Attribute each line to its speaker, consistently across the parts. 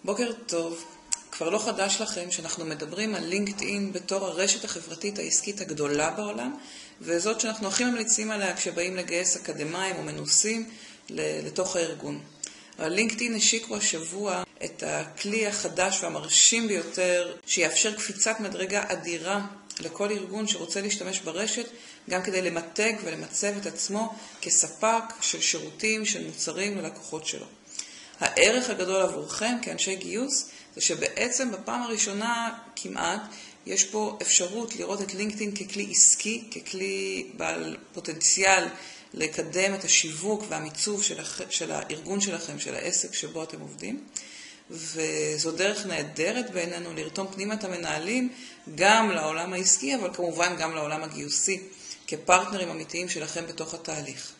Speaker 1: בוקר טוב. כבר לא חדש לכם שאנחנו מדברים על לינקדאין בתור הרשת החברתית העסקית הגדולה בעולם, וזאת שאנחנו הכי ממליצים עליה כשבאים לגייס אקדמיים או מנוסים לתוך הארגון. אבל לינקדאין השיקו השבוע את הכלי החדש והמרשים ביותר שיאפשר קפיצת מדרגה אדירה לכל ארגון שרוצה להשתמש ברשת, גם כדי למתג ולמצב את עצמו כספק של שירותים, של מוצרים ללקוחות שלו. הערך הגדול עבורכם כאנשי גיוס זה שבעצם בפעם הראשונה כמעט יש פה אפשרות לראות את לינקדאין ככלי עסקי, ככלי בעל פוטנציאל לקדם את השיווק והמיצוב של הארגון שלכם, של העסק שבו אתם עובדים. וזו דרך נהדרת בעינינו לרתום פנימה את המנהלים גם לעולם העסקי, אבל כמובן גם לעולם הגיוסי, כפרטנרים אמיתיים שלכם בתוך התהליך.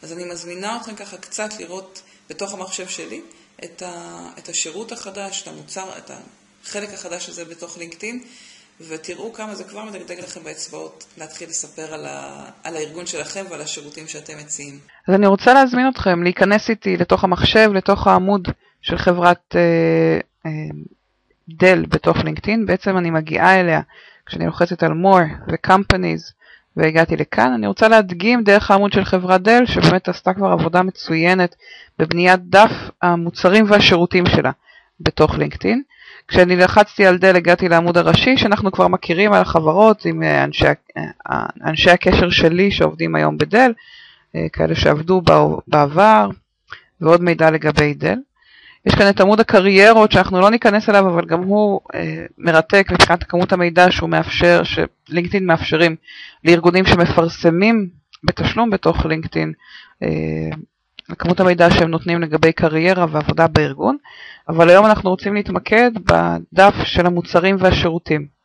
Speaker 1: אז אני מזמינה אתכם ככה קצת לראות בתוך המחשב שלי את השירות החדש, את המוצר, את החלק החדש הזה בתוך לינקדאין, ותראו כמה זה כבר מדגדג לכם באצבעות להתחיל לספר על הארגון שלכם ועל השירותים שאתם מציעים.
Speaker 2: אז אני רוצה להזמין אתכם להיכנס איתי לתוך המחשב, לתוך העמוד של חברת דל בתוך לינקדאין. בעצם אני מגיעה אליה כשאני לוחצת על more ו-companies והגעתי לכאן. אני רוצה להדגים דרך העמוד של חברת דל, שבאמת עשתה כבר עבודה מצוינת בבניית דף המוצרים והשירותים שלה בתוך לינקדאין. כשאני לחצתי על דל הגעתי לעמוד הראשי שאנחנו כבר מכירים על החברות עם אנשי הקשר שלי שעובדים היום בדל, כאלה שעבדו בעבר, ועוד מידע לגבי דל. יש כאן את עמוד הקריירות שאנחנו לא ניכנס אליו, אבל גם הוא מרתק מבחינת כמות המידע שהוא מאפשר, שלינקדאין מאפשרים לארגונים שמפרסמים בתשלום בתוך לינקדאין, כמות המידע שהם נותנים לגבי קריירה ועבודה בארגון. אבל היום אנחנו רוצים להתמקד בדף של המוצרים והשירותים.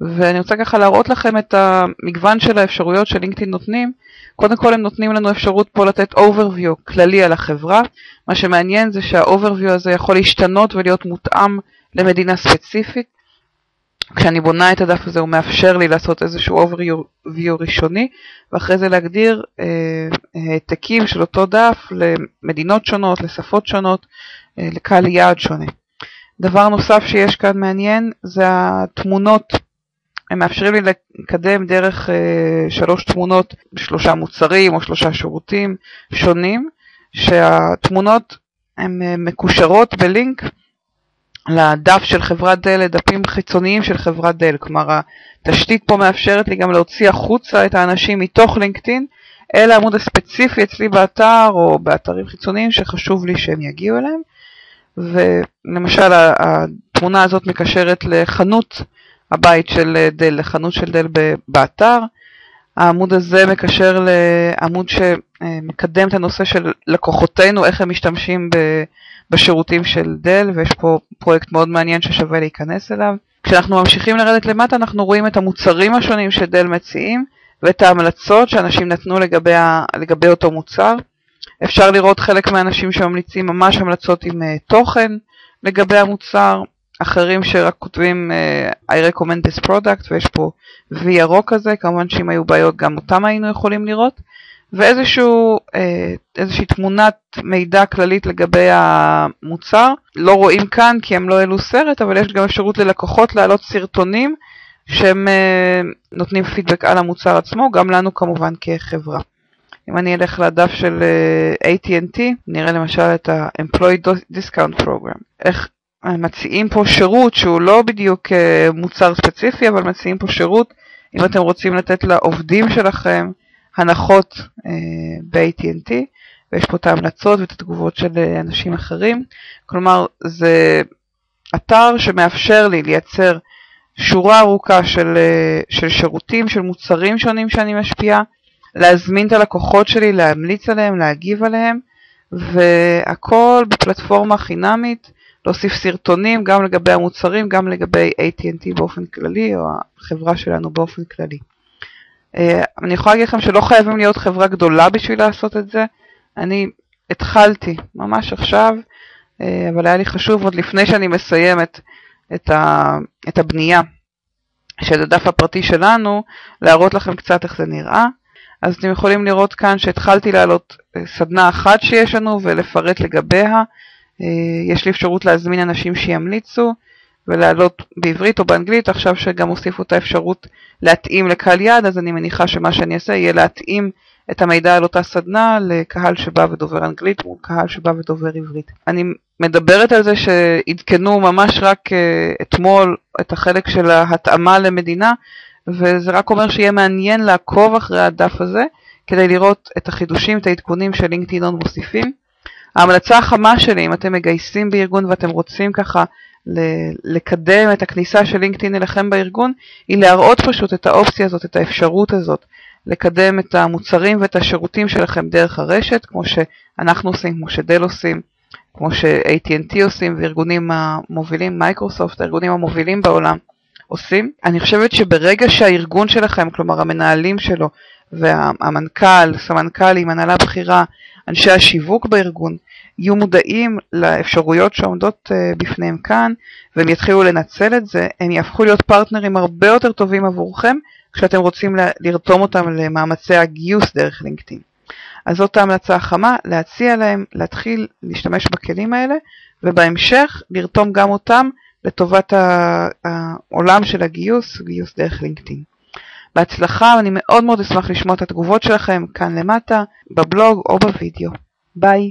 Speaker 2: ואני רוצה ככה להראות לכם את המגוון של האפשרויות שלינקדאין נותנים. קודם כל הם נותנים לנו אפשרות פה לתת overview כללי על החברה. מה שמעניין זה שה-overview הזה יכול להשתנות ולהיות מותאם למדינה ספציפית. כשאני בונה את הדף הזה הוא מאפשר לי לעשות איזשהו overview ראשוני, ואחרי זה להגדיר העתקים של אותו דף למדינות שונות, לשפות שונות, לקהל יעד שונה. דבר נוסף שיש כאן מעניין זה התמונות. הם מאפשרים לי לקדם דרך 3 תמונות ב3 מוצרים או 3 שירותים שונים, שהתמונות הן מקושרות בלינק לדף של חברת דל, לדפים חיצוניים של חברת דל. כלומר, התשתית פה מאפשרת לי גם להוציא החוצה את האנשים מתוך לינקדאין אל העמוד הספציפי אצלי באתר או באתרים חיצוניים שחשוב לי שהם יגיעו אליהם. ולמשל התמונה הזאת מקשרת לחנות הבית של דל, לחנות של דל באתר. העמוד הזה מקשר לעמוד שמקדם את הנושא של לקוחותינו, איך הם משתמשים בשירותים של דל, ויש פה פרויקט מאוד מעניין ששווה להיכנס אליו. כשאנחנו ממשיכים לרדת למטה אנחנו רואים את המוצרים השונים שדל מציעים, ואת ההמלצות שאנשים נתנו לגבי אותו מוצר. אפשר לראות חלק מהאנשים שממליצים ממש המלצות עם תוכן לגבי המוצר, אחרים שרק כותבים I recommend this product, ויש פה וי ירוק כזה, כמובן שאם היו בעיות גם אותם היינו יכולים לראות, ואיזושהי תמונת מידע כללית לגבי המוצר. לא רואים כאן כי הם לא העלו סרט, אבל יש גם אפשרות ללקוחות להעלות סרטונים שהם נותנים פידבק על המוצר עצמו, גם לנו כמובן כחברה. אם אני אלך לדף של AT&T, נראה למשל את ה-Employee Discount Program. איך מציעים פה שירות שהוא לא בדיוק מוצר ספציפי, אבל מציעים פה שירות אם אתם רוצים לתת לעובדים שלכם הנחות ב-AT&T, ויש פה את ההמלצות ואת התגובות של אנשים אחרים. כלומר, זה אתר שמאפשר לי לייצר שורה ארוכה של שירותים, של מוצרים שונים שאני משפיעה, להזמין את הלקוחות שלי, להמליץ עליהם, להגיב עליהם, והכל בפלטפורמה חינמית, להוסיף סרטונים גם לגבי המוצרים, גם לגבי AT&T באופן כללי, או החברה שלנו באופן כללי. אני יכולה להגיד לכם שלא חייבים להיות חברה גדולה בשביל לעשות את זה. אני התחלתי ממש עכשיו, אבל היה לי חשוב עוד לפני שאני מסיימת את הבנייה של הדף הפרטי שלנו, להראות לכם קצת איך זה נראה. אז אתם יכולים לראות כאן שהתחלתי להעלות סדנה אחת שיש לנו ולפרט לגביה, יש לי אפשרות להזמין אנשים שימליצו ולהעלות בעברית או באנגלית, עכשיו שגם הוסיפו את האפשרות להתאים לקהל יעד, אז אני מניחה שמה שאני אעשה יהיה להתאים את המידע על אותה סדנה לקהל שבא ודובר אנגלית מול קהל שבא ודובר עברית. אני מדברת על זה שעדכנו ממש רק אתמול את החלק של ההתאמה למדינה, וזה רק אומר שיהיה מעניין לעקוב אחרי הדף הזה, כדי לראות את החידושים, את העדכונים של לינקדאין מוסיפים. ההמלצה החמה שלי, אם אתם מגייסים בארגון ואתם רוצים ככה לקדם את הכניסה של לינקדאין אליכם בארגון, היא להראות פשוט את האופציה הזאת, את האפשרות הזאת, לקדם את המוצרים ואת השירותים שלכם דרך הרשת, כמו שאנחנו עושים, כמו שדל עושים, כמו ש-AT&T עושים, וארגונים המובילים, מייקרוסופט, הארגונים המובילים בעולם עושים. אני חושבת שברגע שהארגון שלכם, כלומר המנהלים שלו, והמנכ"ל, סמנכ"לים, הנהלה בכירה, אנשי השיווק בארגון, יהיו מודעים לאפשרויות שעומדות בפניהם כאן, והם יתחילו לנצל את זה, הם יהפכו להיות פרטנרים הרבה יותר טובים עבורכם, כשאתם רוצים לרתום אותם למאמצי הגיוס דרך לינקדאין. אז זאת ההמלצה החמה, להציע להם להתחיל להשתמש בכלים האלה, ובהמשך לרתום גם אותם לטובת העולם של הגיוס, גיוס דרך לינקדאין. בהצלחה, אני מאוד מאוד אשמח לשמוע את התגובות שלכם כאן למטה, בבלוג או בווידאו. ביי.